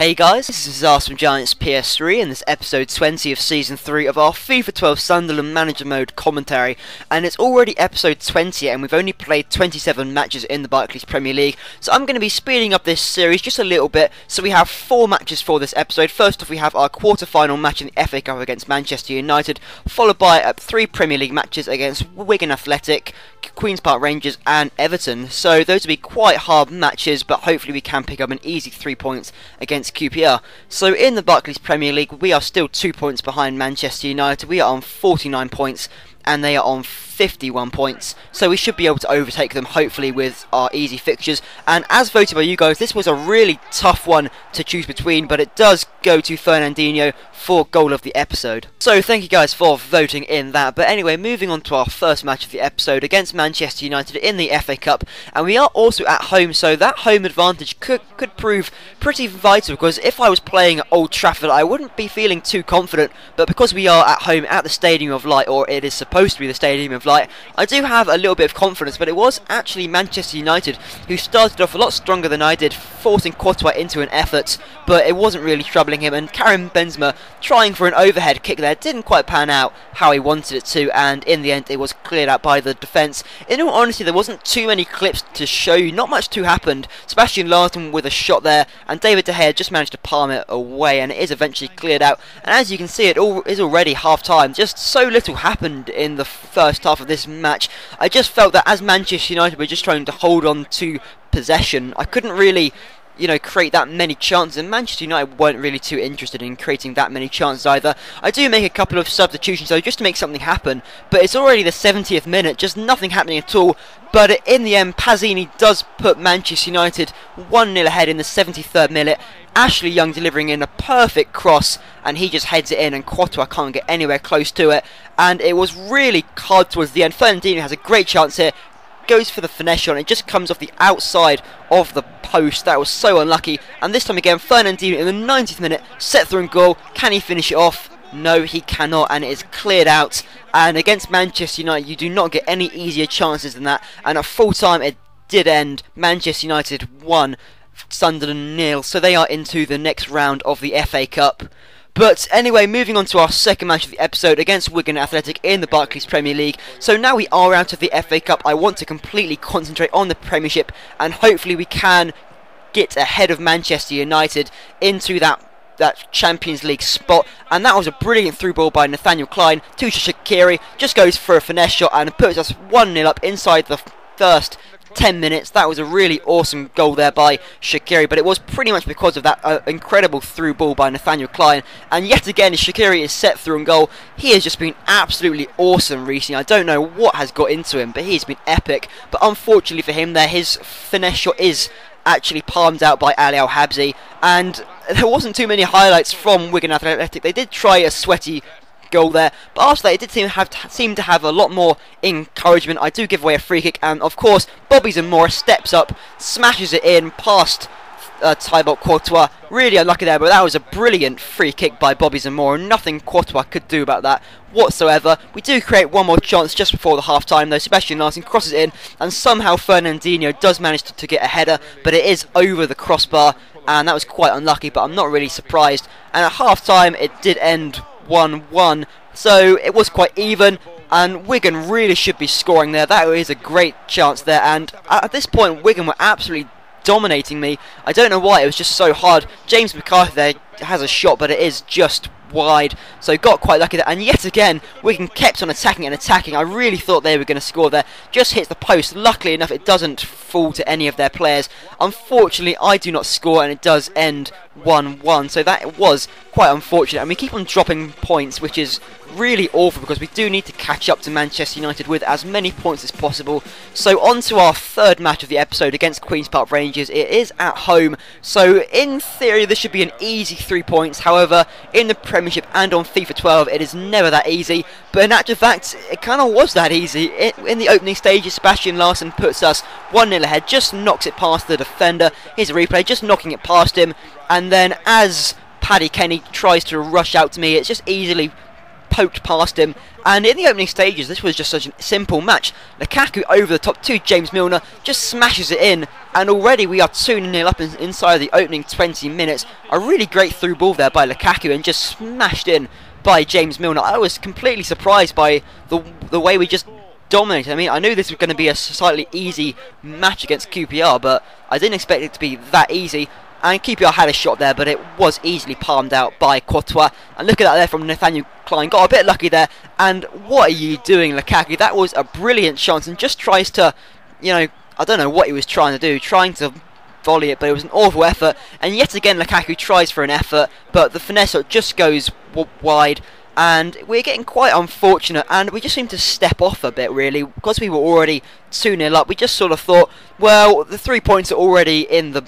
Hey guys, this is Zars from Giants PS3 and this is episode 20 of Season 3 of our FIFA 12 Sunderland Manager Mode commentary, and it's already episode 20 and we've only played 27 matches in the Barclays Premier League, so I'm going to be speeding up this series just a little bit. So we have 4 matches for this episode. First off, we have our quarter-final match in the FA Cup against Manchester United, followed by 3 Premier League matches against Wigan Athletic, Queen's Park Rangers and Everton. So those will be quite hard matches, but hopefully we can pick up an easy 3 points against QPR. So in the Barclays Premier League, we are still 2 points behind Manchester United. We are on 49 points and they are on 51 points, so we should be able to overtake them hopefully with our easy fixtures. And as voted by you guys, this was a really tough one to choose between, but it does go to Fernandinho for goal of the episode. So thank you guys for voting in that. But anyway, moving on to our first match of the episode against Manchester United in the FA Cup, and we are also at home, so that home advantage could prove pretty vital, because if I was playing at Old Trafford I wouldn't be feeling too confident, but because we are at home at the Stadium of Light, or it is supposed to be the Stadium of Light, I do have a little bit of confidence. But it was actually Manchester United who started off a lot stronger than I did, forcing Courtois into an effort, but it wasn't really troubling him, and Karim Benzema trying for an overhead kick there didn't quite pan out how he wanted it to, and in the end it was cleared out by the defence. In all honesty, there wasn't too many clips to show you, not much too happened. Sebastian Larsson with a shot there, and David De Gea just managed to palm it away, and it is eventually cleared out. And as you can see, it is already half time. Just so little happened in the first half of this match. I just felt that as Manchester United were just trying to hold on to possession, I couldn't really create that many chances, and Manchester United weren't really too interested in creating that many chances either. I do make a couple of substitutions though, just to make something happen, but it's already the 70th minute, just nothing happening at all. But in the end, Pazzini does put Manchester United 1-0 ahead in the 73rd minute. Ashley Young delivering in a perfect cross, and he just heads it in, and Courtois can't get anywhere close to it. And it was really hard towards the end. Fernandinho has a great chance here, goes for the finesse shot, and it just comes off the outside of the post. That was so unlucky. And this time again, Fernandinho in the 90th minute, set through and goal. Can he finish it off? No, he cannot, and it is cleared out. And against Manchester United, you do not get any easier chances than that. And at full time, it did end Manchester United 1, Sunderland 0. So they are into the next round of the FA Cup. But anyway, moving on to our second match of the episode against Wigan Athletic in the Barclays Premier League. So now we are out of the FA Cup, I want to completely concentrate on the Premiership, and hopefully we can get ahead of Manchester United into that Champions League spot. And that was a brilliant through ball by Nathaniel Klein to Shaqiri, just goes for a finesse shot and puts us 1-0 up inside the first 10 minutes. That was a really awesome goal there by Shaqiri, but it was pretty much because of that incredible through ball by Nathaniel Klein. And yet again, Shaqiri is set through and goal. He has just been absolutely awesome recently. I don't know what has got into him, but he's been epic. But unfortunately for him there, his finesse shot is actually palmed out by Ali Al-Habsi, and there wasn't too many highlights from Wigan Athletic. They did try a sweaty goal there, but after that it did seem to have a lot more encouragement. I do give away a free kick, and of course Bobby Zamora steps up, smashes it in past Thibaut Courtois. Really unlucky there, but that was a brilliant free kick by Bobby Zamora. Nothing Courtois could do about that whatsoever. We do create one more chance just before the half time though. Sebastian Larsson crosses it in, and somehow Fernandinho does manage to get a header, but it is over the crossbar, and that was quite unlucky, but I'm not really surprised. And at half time it did end 1-1, so it was quite even, and Wigan really should be scoring there. That is a great chance there, and at this point Wigan were absolutely dominating me. I don't know why, it was just so hard. James McCarthy there has a shot, but it is just wide, so got quite lucky there. And yet again Wigan kept on attacking and attacking. I really thought they were going to score there, just hits the post. Luckily enough it doesn't fall to any of their players. Unfortunately I do not score, and it does end 1-1, so that was quite unfortunate, and we keep on dropping points, which is really awful because we do need to catch up to Manchester United with as many points as possible. So on to our third match of the episode against Queen's Park Rangers. It is at home, so in theory this should be an easy 3 points. However, in the Premiership and on FIFA 12 it is never that easy, but in actual fact it kind of was that easy. In the opening stages, Sebastian Larsson puts us 1-0 ahead, just knocks it past the defender. Here's a replay, just knocking it past him, and then as Paddy Kenny tries to rush out to me, it's just easily poked past him. And in the opening stages, this was just such a simple match. Lukaku over the top to James Milner, just smashes it in, and already we are 2-0 up inside the opening 20 minutes. A really great through ball there by Lukaku, and just smashed in by James Milner. I was completely surprised by the way we just dominated. I mean, I knew this was going to be a slightly easy match against QPR, but I didn't expect it to be that easy. And QPR had a shot there, but it was easily palmed out by Courtois. And look at that there from Nathaniel Klein. Got a bit lucky there. And what are you doing, Lukaku? That was a brilliant chance, and just tries to, you know, I don't know what he was trying to do. Trying to volley it, but it was an awful effort. And yet again, Lukaku tries for an effort, but the finesse just goes wide. And we're getting quite unfortunate, and we just seem to step off a bit, really. Because we were already 2-0 up, we just sort of thought, well, the 3 points are already in the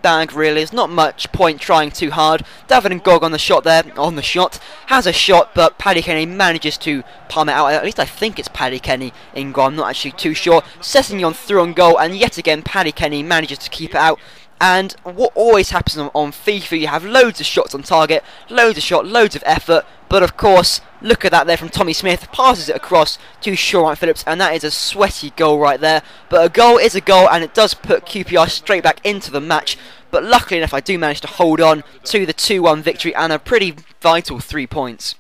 bag, really. There's not much point trying too hard. David Ngog on the shot there, has a shot, but Paddy Kenny manages to palm it out. At least I think it's Paddy Kenny in goal, I'm not actually too sure. Sessegnon through on goal, and yet again Paddy Kenny manages to keep it out. And what always happens on FIFA, you have loads of shots on target, loads of effort, but of course, look at that there from Tommy Smith, passes it across to Shaun Phillips, and that is a sweaty goal right there. But a goal is a goal, and it does put QPR straight back into the match. But luckily enough, I do manage to hold on to the 2-1 victory and a pretty vital 3 points.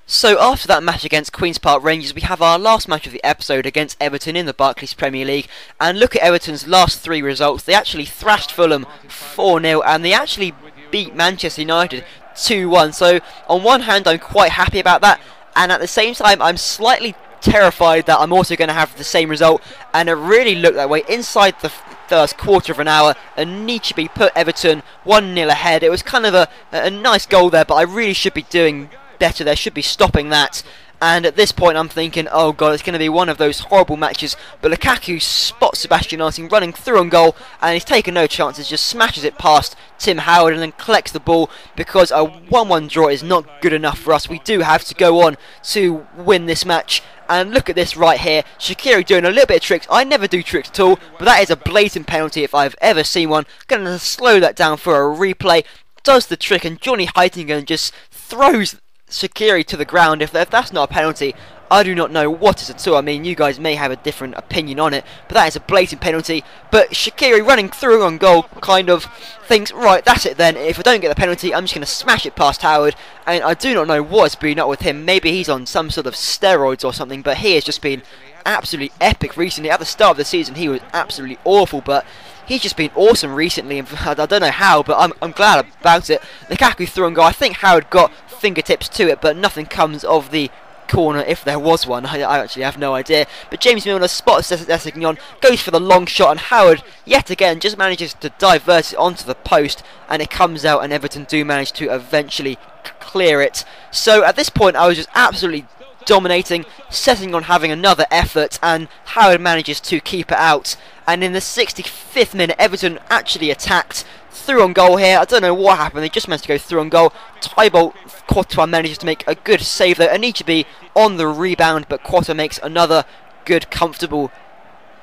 So after that match against Queen's Park Rangers, we have our last match of the episode against Everton in the Barclays Premier League. And look at Everton's last 3 results. They actually thrashed Fulham 4-0, and they actually beat Manchester United 2-1. So on one hand, I'm quite happy about that, and at the same time, I'm slightly terrified that I'm also going to have the same result. And it really looked that way inside the first quarter of an hour, and Nietzsche put Everton 1-0 ahead. It was kind of a nice goal there, but I really should be doing better there, should be stopping that. And at this point I'm thinking, oh god, it's going to be one of those horrible matches. But Lukaku spots Sebastian Arsene running through on goal, and he's taken no chances, just smashes it past Tim Howard and then collects the ball, because a 1-1 draw is not good enough for us. We do have to go on to win this match. And look at this right here, Shaqiri doing a little bit of tricks. I never do tricks at all, but that is a blatant penalty if I've ever seen one. Going to slow that down for a replay. Does the trick, and Johnny Heitinga just throws Shaqiri to the ground. If that's not a penalty, I do not know what is at all. I mean, you guys may have a different opinion on it, but that is a blatant penalty. But Shaqiri running through on goal kind of thinks, right, that's it then. If I don't get the penalty, I'm just going to smash it past Howard. And I do not know what's been up with him. Maybe he's on some sort of steroids or something, but he has just been absolutely epic recently. At the start of the season, he was absolutely awful, but he's just been awesome recently, and I don't know how, but I'm glad about it. Lukaku through and goal. I think Howard got fingertips to it, but nothing comes of the corner, if there was one. I actually have no idea. But James Milner spots Sessegnon, goes for the long shot, and Howard yet again just manages to divert it onto the post, and it comes out, and Everton do manage to eventually clear it. So at this point I was just absolutely dominating, Sessegnon having another effort, and Howard manages to keep it out. And in the 65th minute, Everton actually attacked through on goal here. I don't know what happened, they just managed to go through on goal. Thibault Courtois manages to make a good save though, and Nietzsche on the rebound, but Courtois makes another good comfortable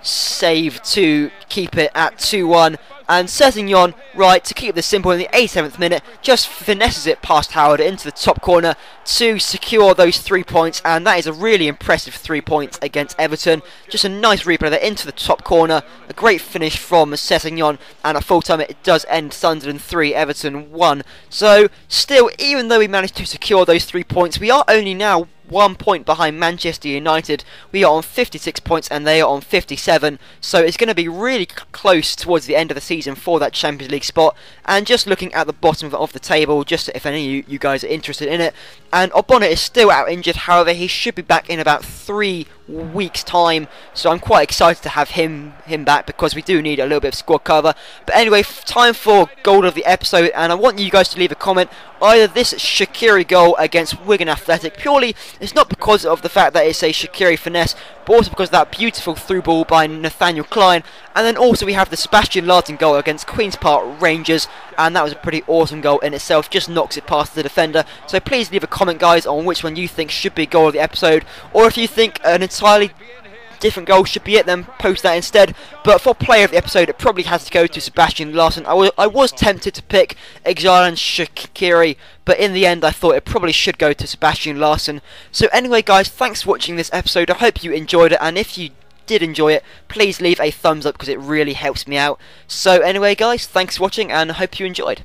save to keep it at 2-1. And Sessegnon, right, to keep this simple, in the 87th minute, just finesses it past Howard into the top corner to secure those 3 points, and that is a really impressive 3 points against Everton. Just a nice replay there into the top corner, a great finish from Sessegnon, and at full time it does end Sunderland 3, Everton 1. So still, even though we managed to secure those 3 points, we are only now 1 point behind Manchester United. We are on 56 points and they are on 57, so it's going to be really close towards the end of the season for that Champions League spot. And just looking at the bottom of the table, just if any of you guys are interested in it, and Ogbonna is still out injured. However, he should be back in about 3 weeks time, so I'm quite excited to have him back, because we do need a little bit of squad cover. But anyway, time for goal of the episode, and I want you guys to leave a comment. Either this Shaqiri goal against Wigan Athletic, purely it's not because of the fact that it's a Shaqiri finesse, but also because of that beautiful through ball by Nathaniel Klein. And then also we have the Sebastian Larton goal against Queen's Park Rangers, and that was a pretty awesome goal in itself, just knocks it past the defender. So please leave a comment, guys, on which one you think should be goal of the episode, or if you think an entirely different goal should be it, then post that instead. But for player of the episode, it probably has to go to Sebastian Larsson. I was tempted to pick Xhalan Shaqiri, but in the end I thought it probably should go to Sebastian Larsson. So anyway guys, thanks for watching this episode. I hope you enjoyed it, and if you did enjoy it, please leave a thumbs up because it really helps me out. So anyway guys, thanks for watching and I hope you enjoyed.